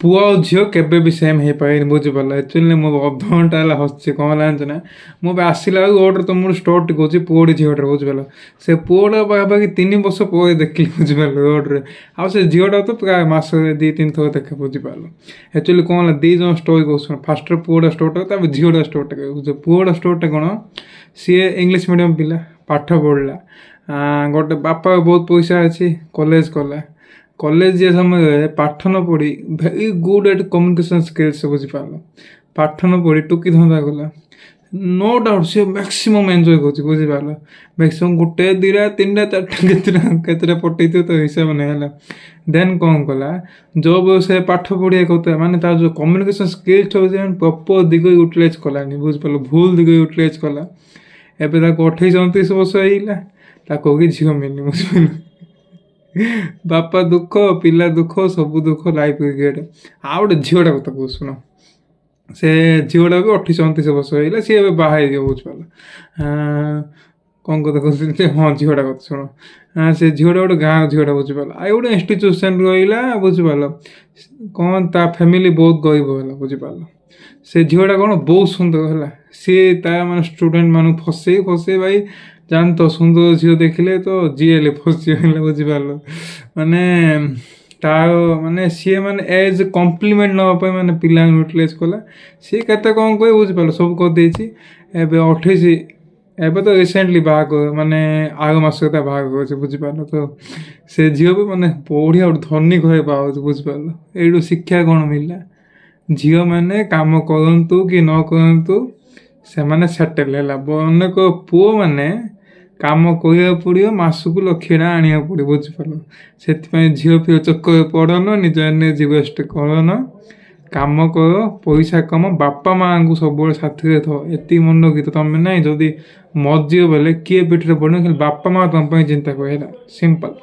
पुओ और झील केबे भी सेम हो पाए बुझिपार एक्चुअली मो अधघंटा है हसी कौन जानते ना मुझे आसला गोटे तुम स्टोरी कौच पुओटे झीटे बुझिपार से पुओटा पाखापाखि 3 वर्ष पर देखिली बुझिपार रोड्रे आउ से झीटा तो प्राय मास 2-3 थर देखे बुझिपार एक्चुअली कौन दी जन स्टोरी कौन फास्ट पुओटा स्टोरी झीटा स्टोरी कह पुओटा स्टोरी कौन सी इंग्लीश मीडियम पिला पाठ पढ़ला गोटे बापा बहुत पैसा अच्छी कॉलेज कला कॉलेज जे समय पाठ न पढ़ी very good at communication skills बुझिपार पाठ न पढ़ी टुकी धंदा कला नो डाउट सी मैक्सिमम एंजॉय कर बुझिपार मैक्सिमम 1-2-3-4 केतटा पटै तो हिसाब नहीं है देन कौन कला जो व्यवसाय पाठ पढ़िया कहता माने तार जो कम्युनिकेशन स्किल्स प्रॉपर दिग यूटिलाइज कलानी बुझिपार भूल दिग यूटिलाइज कला एबे 28-29 वर्ष है झील मिलनी बुझिपार बापा दुख पिला दुख सब दुख लाइफ क्रिकेट आ गोटे झीटा कथा कह शुण से झीटा भी 28-29 वर्ष है सी ए बाहर बुझिपार कौन कथा कहते हाँ झीटा कथा शुण से झीटा गोटे गाँव झीटा बुझिपार आ गोटे इंस्टीट्यूशन रहा बुझिपार कौन ता फैमिली बहुत गरीब है बुझिपार से झीटा कौन बहुत सुंदर है सी मान स्टूडेंट मान फसे फसे भाई जान तो सुंदर झील देखिले तो जीएल फसीगला बुझिपार माने तार माने सी माने एज कम्प्लीमेंट नापी माने पिला यूटिलाइज कला सी केते कौन कह बुझिपार सब कर देछि एबे 28 एबे तो रिसेंटली बाग माने आग मास बाग कर बुझिपार तो से झील भी माने बढ़िया और धनी कहे पाऊँ बुझिपार एटू शिक्षा कौन मिलला झील मैंने काम करंतु कि न करंतु से माने सेटल है अनेक पुओ मैंने काम करा पड़ो मसक 1,00,000 आने पड़ो बुझिपार से झील फील चक्कर पड़न निज एनर्जी वेस्ट करन काम कर पैसा कम बापा माँ को सब साथी एति मन गीत तुम ना जदि मर्जी बोले किए पेटे पड़ो बापा माँ तुम चिंता कर सिंपल।